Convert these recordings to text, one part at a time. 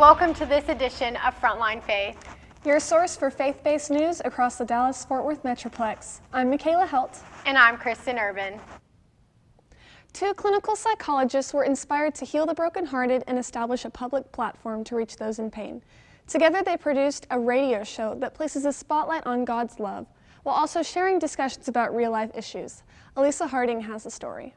welcome to this edition of Frontline Faith, your source for faith-based news across the Dallas-Fort Worth Metroplex. I'm Michaela Helt. And I'm Kristen Urban. 2 clinical psychologists were inspired to heal the brokenhearted and establish a public platform to reach those in pain. Together, they produced a radio show that places a spotlight on God's love, while also sharing discussions about real-life issues. Elisa Harding has the story.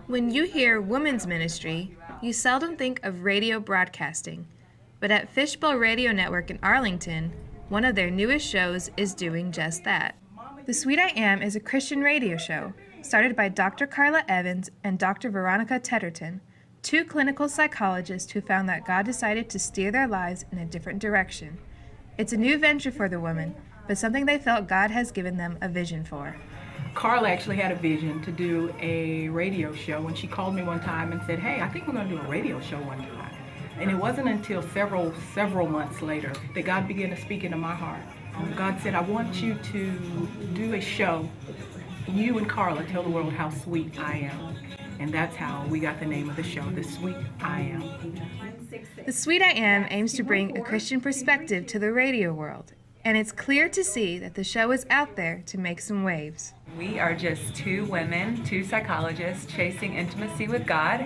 When you hear women's ministry, you seldom think of radio broadcasting. But at Fishbowl Radio Network in Arlington, one of their newest shows is doing just that. The Sweet I Am is a Christian radio show started by Dr. Carla Evans and Dr. Veronica Tedderton, 2 clinical psychologists who found that God decided to steer their lives in a different direction. It's a new venture for the women, but something they felt God has given them a vision for. Carla actually had a vision to do a radio show, and she called me one time and said, "Hey, I think we're going to do a radio show one time." And it wasn't until several months later that God began to speak into my heart. God said, "I want you to do a show. You and Carla tell the world how sweet I am." And that's how we got the name of the show, The Sweet I Am. The Sweet I Am aims to bring a Christian perspective to the radio world, and it's clear to see that the show is out there to make some waves. We are just 2 women, 2 psychologists chasing intimacy with God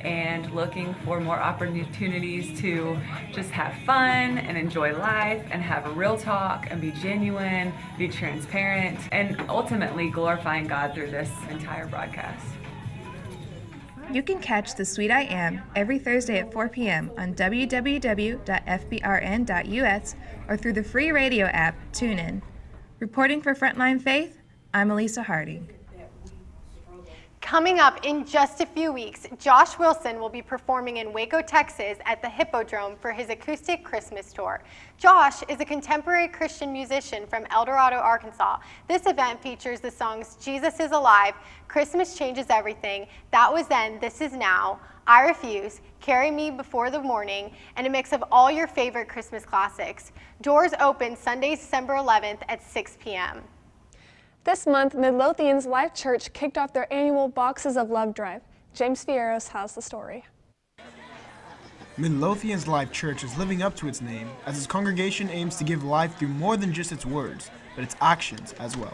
and looking for more opportunities to just have fun and enjoy life and have a real talk and be genuine, be transparent, and ultimately glorifying God through this entire broadcast. You can catch The Sweet I Am every Thursday at 4 p.m. on www.fbrn.us or through the free radio app TuneIn. Reporting for Frontline Faith, I'm Elisa Harding. Coming up in just a few weeks, Josh Wilson will be performing in Waco, Texas at the Hippodrome for his acoustic Christmas tour. Josh is a contemporary Christian musician from El Dorado, Arkansas. This event features the songs Jesus is Alive, Christmas Changes Everything, That Was Then, This Is Now, I Refuse, Carry Me Before the Morning, and a mix of all your favorite Christmas classics. Doors open Sunday, December 11th at 6 p.m. This month, Midlothian's Life Church kicked off their annual Boxes of Love drive. James Fierros has the story. Midlothian's Life Church is living up to its name as its congregation aims to give life through more than just its words, but its actions as well.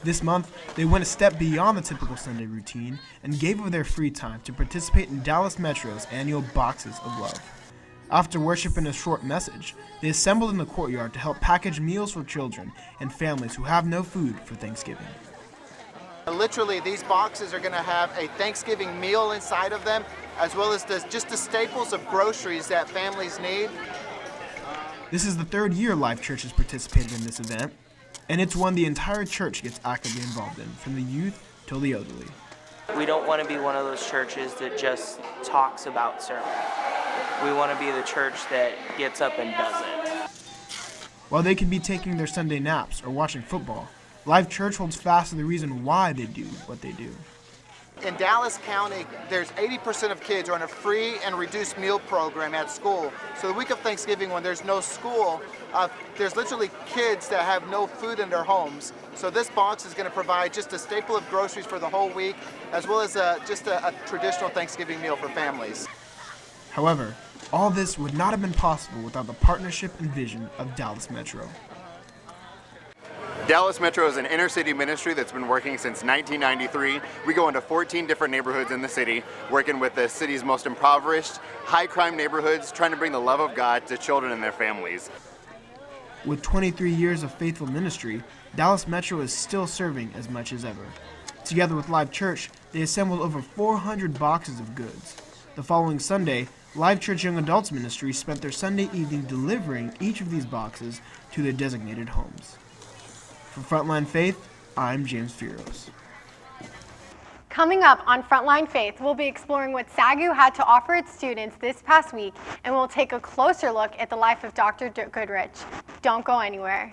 This month, they went a step beyond the typical Sunday routine and gave of their free time to participate in Dallas Metro's annual Boxes of Love. After worship and a short message, they assembled in the courtyard to help package meals for children and families who have no food for Thanksgiving. Literally, these boxes are going to have a Thanksgiving meal inside of them, as well as just the staples of groceries that families need. This is the 3rd year Life Church has participated in this event, and it's one the entire church gets actively involved in, from the youth till the elderly. We don't want to be one of those churches that just talks about sermon. We want to be the church that gets up and does it. While they could be taking their Sunday naps or watching football, Life Church holds fast to the reason why they do what they do. In Dallas County, there's 80% of kids are on a free and reduced meal program at school. So the week of Thanksgiving, when there's no school, there's literally kids that have no food in their homes. So this box is going to provide just a staple of groceries for the whole week, as well as just a traditional Thanksgiving meal for families. However, all this would not have been possible without the partnership and vision of Dallas Metro. Dallas Metro is an inner city ministry that's been working since 1993. We go into 14 different neighborhoods in the city, working with the city's most impoverished, high crime neighborhoods, trying to bring the love of God to children and their families. With 23 years of faithful ministry, Dallas Metro is still serving as much as ever. Together with Live Church, they assembled over 400 boxes of goods. The following Sunday, Live Church Young Adults Ministry spent their Sunday evening delivering each of these boxes to their designated homes. For Frontline Faith, I'm James Fierros. Coming up on Frontline Faith, we'll be exploring what SAGU had to offer its students this past week, and we'll take a closer look at the life of Dr. Goodrich. Don't go anywhere.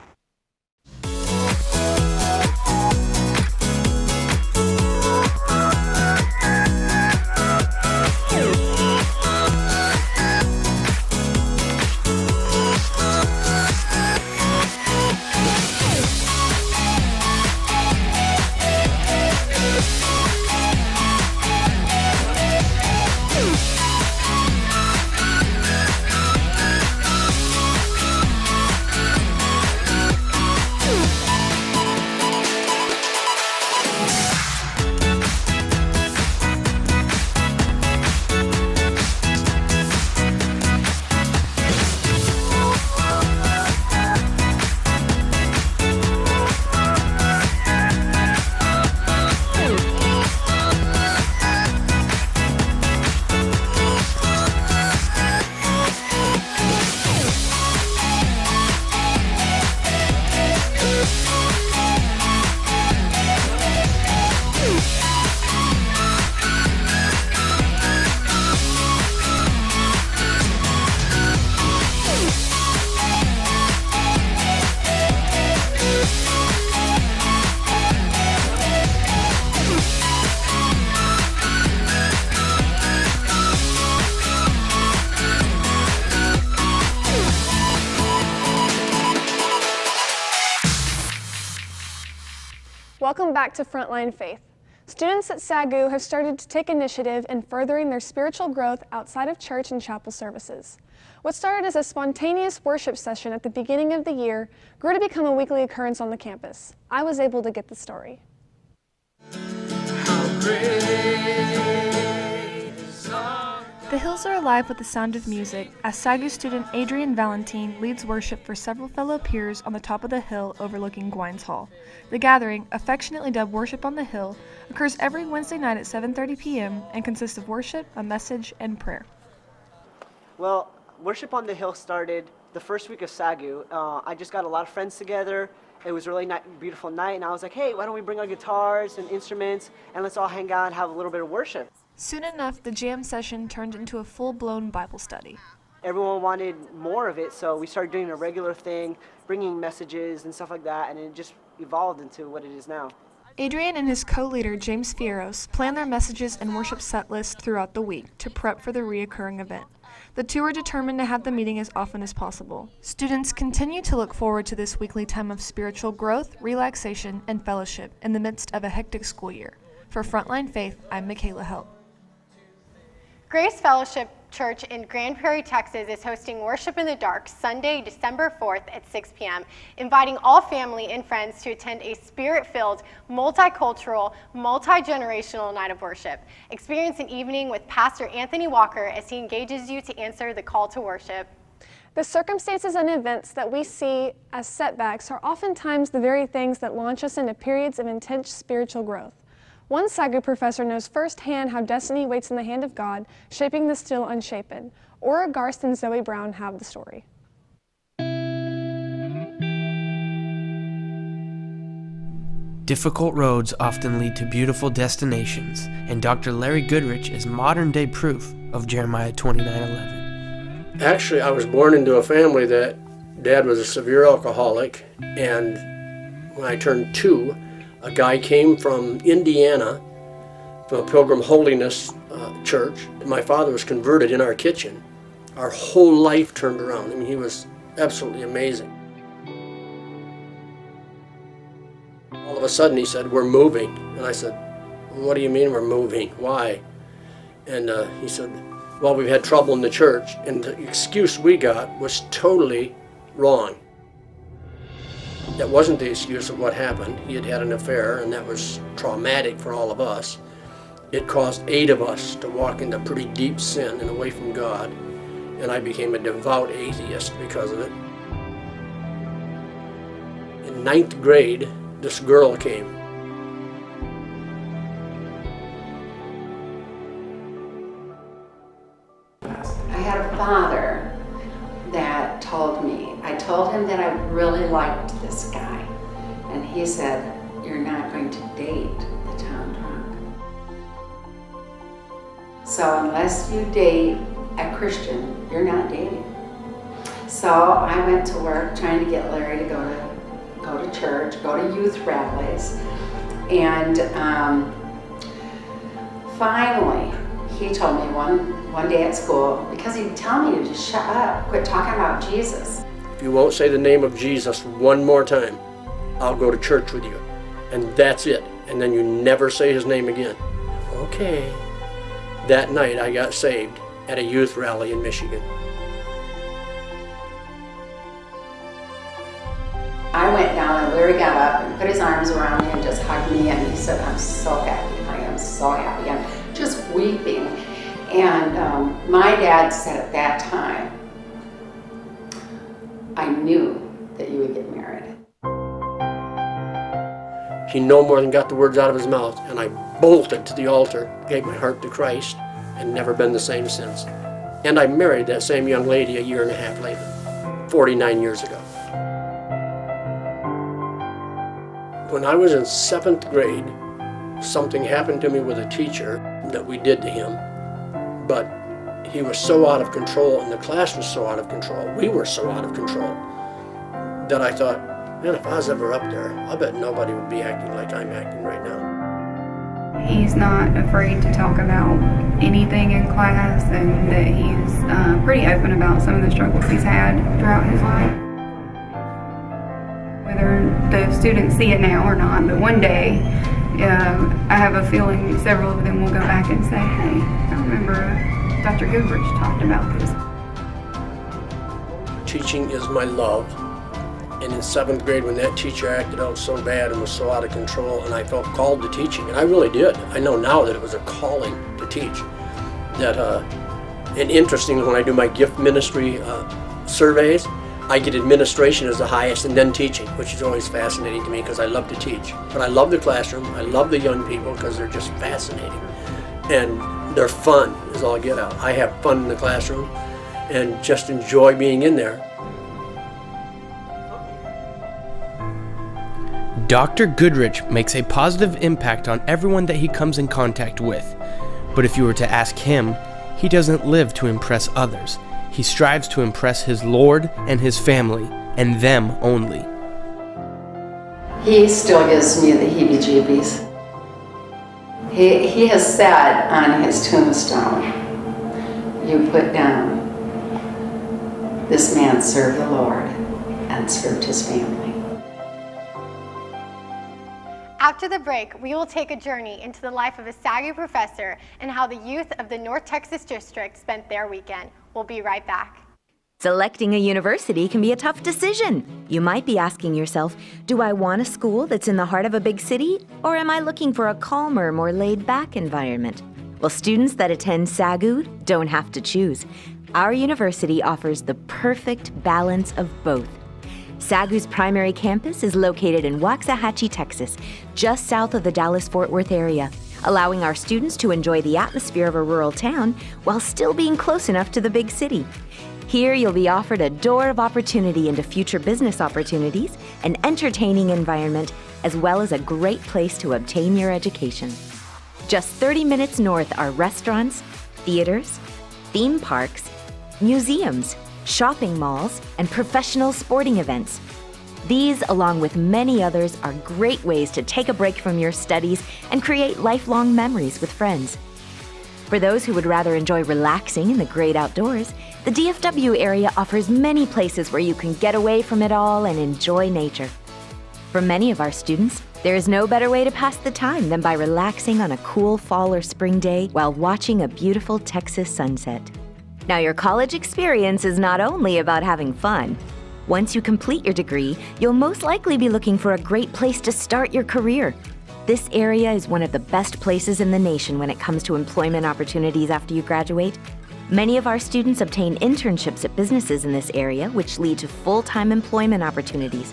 Welcome back to Frontline Faith. Students at SAGU have started to take initiative in furthering their spiritual growth outside of church and chapel services. What started as a spontaneous worship session at the beginning of the year grew to become a weekly occurrence on the campus. I was able to get the story. The hills are alive with the sound of music as SAGU student Adrian Valentine leads worship for several fellow peers on the top of the hill overlooking Gwines Hall. The gathering, affectionately dubbed Worship on the Hill, occurs every Wednesday night at 7:30 p.m. and consists of worship, a message, and prayer. Well, Worship on the Hill started the first week of SAGU. I just got a lot of friends together. It was a really beautiful night, and I was like, hey, why don't we bring our guitars and instruments, and let's all hang out and have a little bit of worship. Soon enough, the jam session turned into a full-blown Bible study. Everyone wanted more of it, so we started doing a regular thing, bringing messages and stuff like that, and it just evolved into what it is now. Adrian and his co-leader, James Fieros, plan their messages and worship set list throughout the week to prep for the reoccurring event. The two are determined to have the meeting as often as possible. Students continue to look forward to this weekly time of spiritual growth, relaxation, and fellowship in the midst of a hectic school year. For Frontline Faith, I'm Michaela Helt. Grace Fellowship Church in Grand Prairie, Texas is hosting Worship in the Dark Sunday, December 4th at 6 p.m., inviting all family and friends to attend a spirit-filled, multicultural, multi-generational night of worship. Experience an evening with Pastor Anthony Walker as he engages you to answer the call to worship. The circumstances and events that we see as setbacks are oftentimes the very things that launch us into periods of intense spiritual growth. One SAGU professor knows firsthand how destiny waits in the hand of God, shaping the still unshapen. Aura Garst and Zoe Brown have the story. Difficult roads often lead to beautiful destinations, and Dr. Larry Goodrich is modern-day proof of Jeremiah 29:11. Actually, I was born into a family that Dad was a severe alcoholic, and when I turned 2, a guy came from Indiana, from a Pilgrim Holiness church. My father was converted in our kitchen. Our whole life turned around. I mean, he was absolutely amazing. All of a sudden he said, we're moving. And I said, what do you mean we're moving? Why? And he said, well, we've had trouble in the church. And the excuse we got was totally wrong. That wasn't the excuse of what happened. He had had an affair, and that was traumatic for all of us. It caused 8 of us to walk into pretty deep sin and away from God, and I became a devout atheist because of it. In 9th grade, this girl came. I had a father that told me, I told him that I really liked this guy, and he said, you're not going to date the town drunk. So unless you date a Christian, you're not dating. So I went to work trying to get Larry to go to church, go to youth rallies, and finally he told me one day at school, because he'd tell me to just shut up, quit talking about Jesus. If you won't say the name of Jesus one more time, I'll go to church with you. And that's it. And then you never say his name again. Okay. That night I got saved at a youth rally in Michigan. I went down and Larry got up and put his arms around me and just hugged me, and he said, I'm so happy. I am so happy. I'm just weeping. And my dad said at that time, I knew that you would get married. He no more than got the words out of his mouth, and I bolted to the altar, gave my heart to Christ, and never been the same since. And I married that same young lady a year and a half later, 49 years ago. When I was in 7th grade, something happened to me with a teacher that we did to him, but he was so out of control, and the class was so out of control, we were so out of control, that I thought, man, if I was ever up there, I bet nobody would be acting like I'm acting right now. He's not afraid to talk about anything in class, and that he's pretty open about some of the struggles he's had throughout his life. Whether the students see it now or not, but one day I have a feeling several of them will go back and say, hey, I remember Dr. Goodrich talked about this. Teaching is my love. And in 7th grade, when that teacher acted out so bad and was so out of control, and I felt called to teaching, and I really did. I know now that it was a calling to teach. And interestingly, when I do my gift ministry surveys, I get administration as the highest and then teaching, which is always fascinating to me because I love to teach. But I love the classroom, I love the young people because they're just fascinating. And they're fun is all get out. I have fun in the classroom and just enjoy being in there. Dr. Goodrich makes a positive impact on everyone that he comes in contact with. But if you were to ask him, he doesn't live to impress others. He strives to impress his Lord and his family, and them only. He still gives me the heebie-jeebies. He has said on his tombstone, you put down, this man served the Lord and served his family. After the break, we will take a journey into the life of a SAGU professor and how the youth of the North Texas District spent their weekend. We'll be right back. Selecting a university can be a tough decision. You might be asking yourself, do I want a school that's in the heart of a big city, or am I looking for a calmer, more laid-back environment? Well, students that attend SAGU don't have to choose. Our university offers the perfect balance of both. SAGU's primary campus is located in Waxahachie, Texas, just south of the Dallas-Fort Worth area, allowing our students to enjoy the atmosphere of a rural town while still being close enough to the big city. Here, you'll be offered a door of opportunity into future business opportunities, an entertaining environment, as well as a great place to obtain your education. Just 30 minutes north are restaurants, theaters, theme parks, museums, shopping malls, and professional sporting events. These, along with many others, are great ways to take a break from your studies and create lifelong memories with friends. For those who would rather enjoy relaxing in the great outdoors, the DFW area offers many places where you can get away from it all and enjoy nature. For many of our students, there is no better way to pass the time than by relaxing on a cool fall or spring day while watching a beautiful Texas sunset. Now, your college experience is not only about having fun. Once you complete your degree, you'll most likely be looking for a great place to start your career. This area is one of the best places in the nation when it comes to employment opportunities after you graduate. Many of our students obtain internships at businesses in this area, which lead to full-time employment opportunities.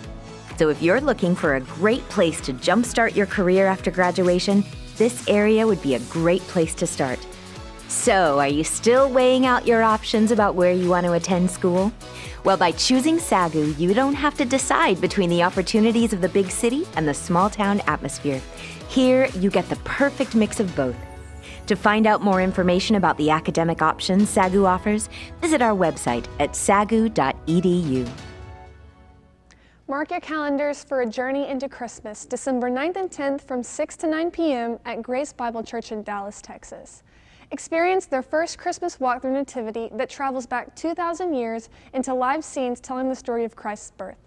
So if you're looking for a great place to jumpstart your career after graduation, this area would be a great place to start. So, are you still weighing out your options about where you want to attend school? Well, by choosing SAGU, you don't have to decide between the opportunities of the big city and the small town atmosphere. Here, you get the perfect mix of both. To find out more information about the academic options SAGU offers, visit our website at sagu.edu. Mark your calendars for a journey into Christmas, December 9th and 10th from 6 to 9 p.m. at Grace Bible Church in Dallas, Texas. Experience their first Christmas walk through Nativity that travels back 2,000 years into live scenes telling the story of Christ's birth.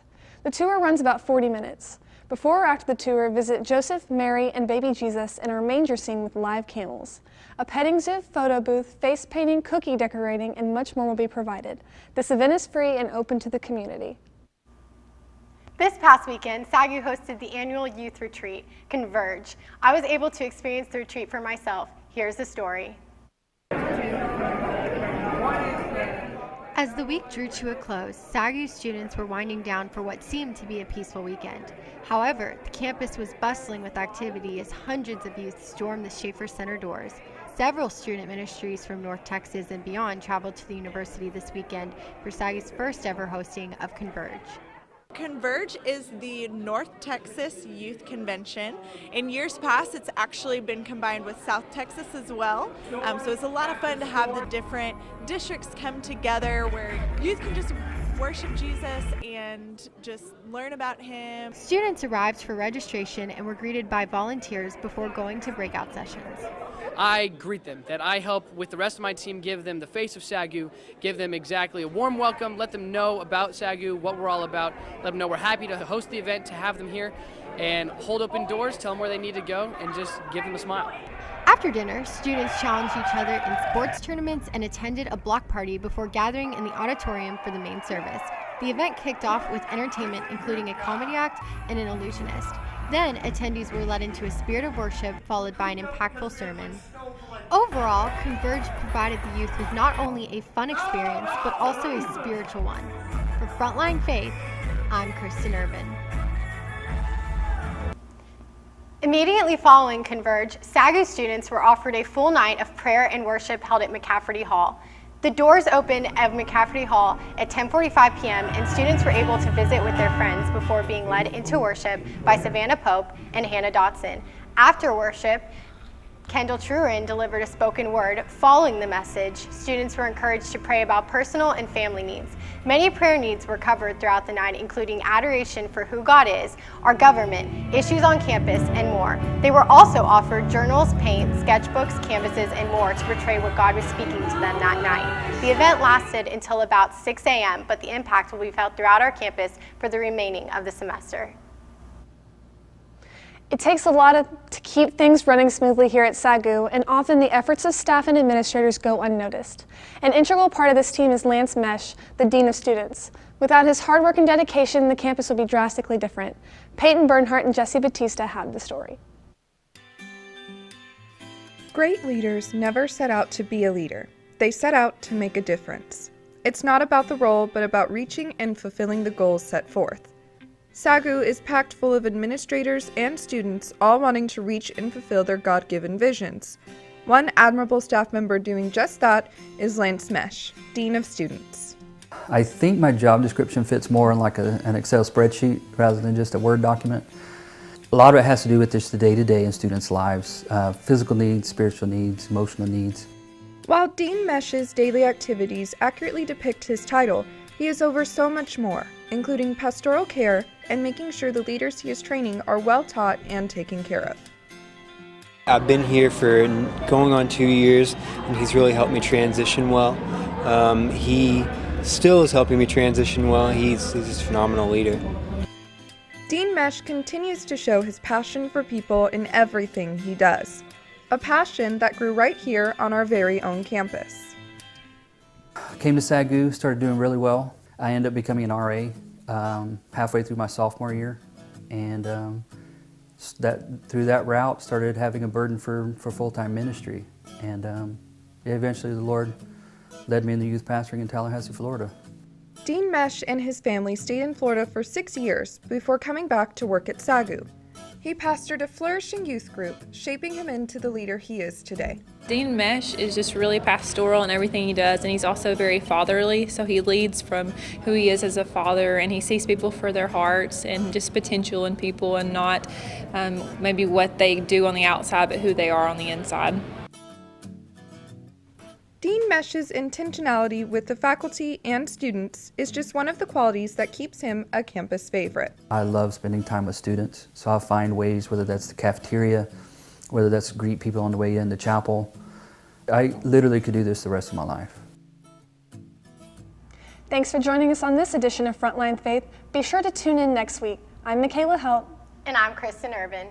The tour runs about 40 minutes. Before or after the tour, visit Joseph, Mary, and baby Jesus in our manger scene with live camels. A petting zoo, photo booth, face painting, cookie decorating, and much more will be provided. This event is free and open to the community. This past weekend, SAGU hosted the annual youth retreat, Converge. I was able to experience the retreat for myself. Here's the story. As the week drew to a close, SAGU students were winding down for what seemed to be a peaceful weekend. However, the campus was bustling with activity as hundreds of youth stormed the Schaefer Center doors. Several student ministries from North Texas and beyond traveled to the university this weekend for SAGU's first ever hosting of Converge. Converge is the North Texas Youth Convention. In years past, it's actually been combined with South Texas as well. So it's a lot of fun to have the different districts come together where youth can just worship Jesus and just learn about him. Students arrived for registration and were greeted by volunteers before going to breakout sessions. I greet them, that I help with the rest of my team give them the face of SAGU, give them exactly a warm welcome, let them know about SAGU, what we're all about, let them know we're happy to host the event, to have them here, and hold open doors, tell them where they need to go, and just give them a smile. After dinner, students challenged each other in sports tournaments and attended a block party before gathering in the auditorium for the main service. The event kicked off with entertainment, including a comedy act and an illusionist. Then, attendees were led into a spirit of worship, followed by an impactful sermon. Overall, Converge provided the youth with not only a fun experience, but also a spiritual one. For Frontline Faith, I'm Kristen Urban. Immediately following Converge, SAGU students were offered a full night of prayer and worship held at McCafferty Hall. The doors opened at McCafferty Hall at 10:45 p.m. and students were able to visit with their friends before being led into worship by Savannah Pope and Hannah Dotson. After worship, Kendall Trurin delivered a spoken word. Following the message, students were encouraged to pray about personal and family needs. Many prayer needs were covered throughout the night, including adoration for who God is, our government, issues on campus, and more. They were also offered journals, paint, sketchbooks, canvases, and more to portray what God was speaking to them that night. The event lasted until about 6 a.m., but the impact will be felt throughout our campus for the remaining of the semester. It takes a lot to keep things running smoothly here at SAGU, and often the efforts of staff and administrators go unnoticed. An integral part of this team is Lance Mesh, the Dean of Students. Without his hard work and dedication, the campus would be drastically different. Peyton Bernhardt and Jesse Batista have the story. Great leaders never set out to be a leader. They set out to make a difference. It's not about the role, but about reaching and fulfilling the goals set forth. SAGU is packed full of administrators and students all wanting to reach and fulfill their God-given visions. One admirable staff member doing just that is Lance Mesh, Dean of Students. I think my job description fits more in like an Excel spreadsheet rather than just a Word document. A lot of it has to do with just the day-to-day in students' lives, physical needs, spiritual needs, emotional needs. While Dean Mesh's daily activities accurately depict his title, he is over so much more, including pastoral care and making sure the leaders he is training are well taught and taken care of. I've been here for going on 2 years, and he's really helped me transition well. He still is helping me transition well. He's a phenomenal leader. Dean Mesh continues to show his passion for people in everything he does, a passion that grew right here on our very own campus. Came to SAGU, started doing really well. I ended up becoming an RA halfway through my sophomore year, and through that route started having a burden for full-time ministry, and eventually the Lord led me in the youth pastoring in Tallahassee, Florida. Dean Mesh and his family stayed in Florida for 6 years before coming back to work at SAGU. He pastored a flourishing youth group, shaping him into the leader he is today. Dean Mesh is just really pastoral in everything he does, and he's also very fatherly, so he leads from who he is as a father, and he sees people for their hearts and just potential in people, and not maybe what they do on the outside, but who they are on the inside. Dean Mesh's intentionality with the faculty and students is just one of the qualities that keeps him a campus favorite. I love spending time with students, so I'll find ways, whether that's the cafeteria, whether that's greet people on the way in the chapel. I literally could do this the rest of my life. Thanks for joining us on this edition of Frontline Faith. Be sure to tune in next week. I'm Michaela Helt. And I'm Kristen Urban.